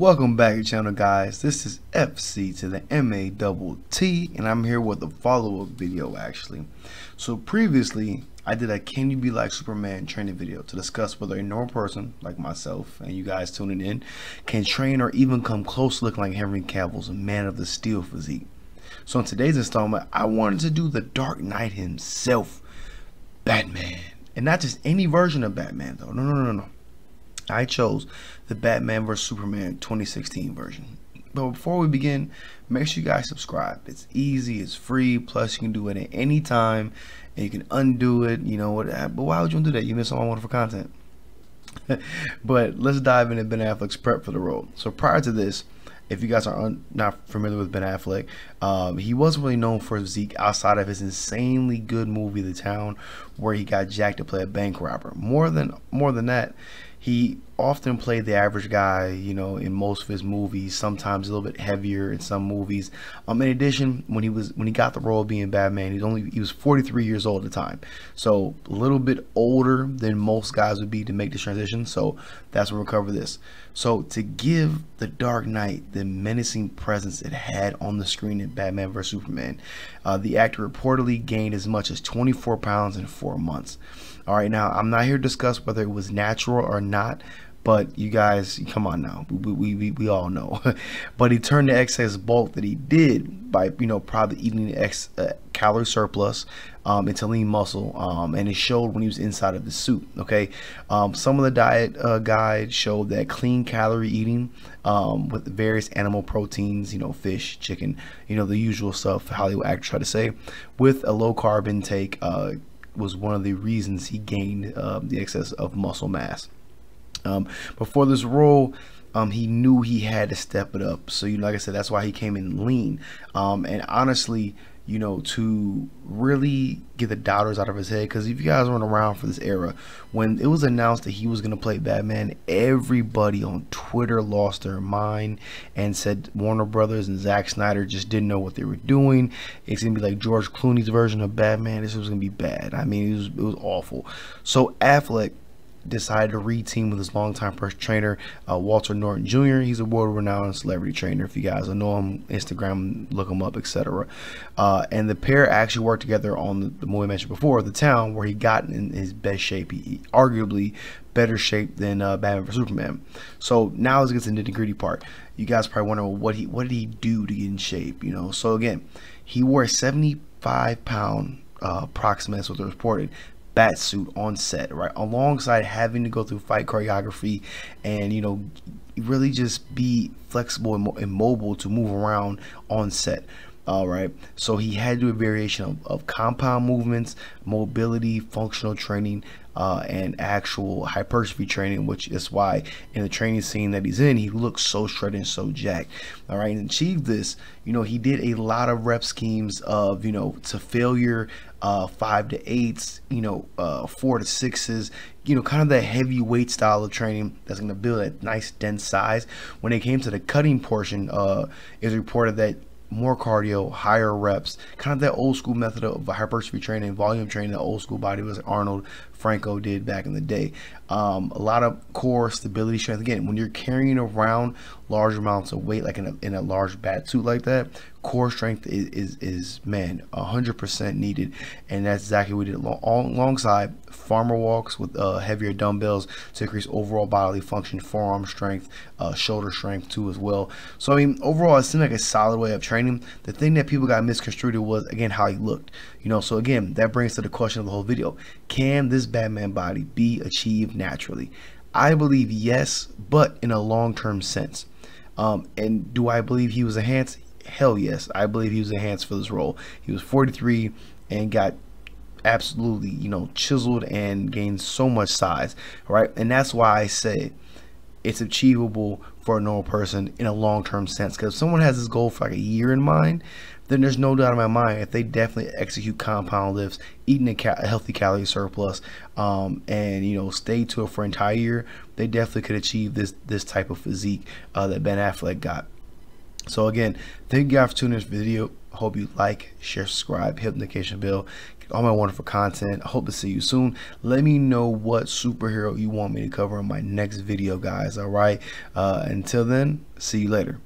Welcome back to the channel, guys. This is FC to the MATT, and I'm here with a follow-up video actually. So previously I did a can you be like Superman training video to discuss whether a normal person like myself and you guys tuning in can train or even come close to looking like Henry Cavill's Man of Steel physique. So in today's installment, I wanted to do the Dark Knight himself, Batman, and not just any version of Batman though. No. I chose the Batman vs Superman 2016 version. But before we begin, make sure you guys subscribe. It's easy, it's free, plus you can do it at any time and you can undo it, you know what. But why would you do that? You miss all my wonderful content. But let's dive into Ben Affleck's prep for the role. So prior to this, if you guys are not familiar with Ben Affleck, he wasn't really known for his physique outside of his insanely good movie The Town, where he got jacked to play a bank robber. More than that, he often played the average guy, you know, in most of his movies, sometimes a little bit heavier in some movies. In addition, when he got the role of being Batman, he was 43 years old at the time. So a little bit older than most guys would be to make this transition. So that's where we'll cover this. So to give the Dark Knight the menacing presence it had on the screen in Batman vs Superman, the actor reportedly gained as much as 24 pounds in 4 months. All right, now I'm not here to discuss whether it was natural or not, but you guys, come on now, we all know. But he turned the excess bulk that he did by, you know, probably eating the calorie surplus into lean muscle, and it showed when he was inside of the suit. Okay, some of the diet guides showed that clean calorie eating with various animal proteins, you know, fish, chicken, you know, the usual stuff Hollywood actors try to say, with a low carb intake was one of the reasons he gained the excess of muscle mass. Before this role, he knew he had to step it up. So, you know, like I said, that's why he came in lean. And honestly, you know, to really get the doubters out of his head, because if you guys weren't around for this era, when it was announced that he was going to play Batman, everybody on Twitter lost their mind and said Warner Brothers and Zack Snyder just didn't know what they were doing. It's going to be like George Clooney's version of Batman. This was going to be bad. I mean, it was awful. So Affleck decided to re-team with his longtime personal trainer, Walter Norton Jr. He's a world-renowned celebrity trainer. If you guys don't know him, Instagram, look him up, etc. And the pair actually worked together on the movie I mentioned before, The Town, where he got in his best shape. He arguably better shape than Batman vs Superman. So now let's get to the nitty-gritty part. You guys probably wonder, well, what did he do to get in shape? You know, so again, he wore a 75-pound approximate, that's what they reported, bat suit on set, right, alongside having to go through fight choreography and, you know, really just be flexible and mobile to move around on set. All right, so he had to do a variation of compound movements, mobility, functional training, and actual hypertrophy training, which is why in the training scene that he's in, he looks so shredded and so jacked. All right, and achieve this, you know, he did a lot of rep schemes of, you know, to failure, 5 to 8s, you know, 4 to 6s, you know, kind of that heavyweight style of training that's going to build a nice dense size. When it came to the cutting portion, it's reported that more cardio, higher reps, kind of that old school method of hypertrophy training, volume training, the old school bodybuilders Arnold, Franco did back in the day. A lot of core stability strength. Again, when you're carrying around large amounts of weight, like in a large bat suit like that, core strength is man, 100% needed, and that's exactly what we did alongside farmer walks with heavier dumbbells to increase overall bodily function, forearm strength, shoulder strength too as well. So I mean, overall, it seemed like a solid way of training. The thing that people got misconstrued was, again, how he looked. You know, so again, that brings to the question of the whole video: can this Batman body be achieved naturally? I believe yes, but in a long-term sense. And do I believe he was enhanced? Hell yes, I believe he was enhanced for this role. He was 43 and got absolutely, you know, chiseled and gained so much size, right? And that's why I say it's achievable for a normal person in a long-term sense, because if someone has this goal for like a year in mind, then there's no doubt in my mind if they definitely execute compound lifts, eating a healthy calorie surplus, and, you know, stay to it for an entire year, they definitely could achieve this type of physique that Ben Affleck got. So again, thank you guys for tuning in this video. Hope you like, share, subscribe, hit the notification bell, all my wonderful content. I hope to see you soon. Let me know what superhero you want me to cover in my next video, guys. All right, until then, see you later.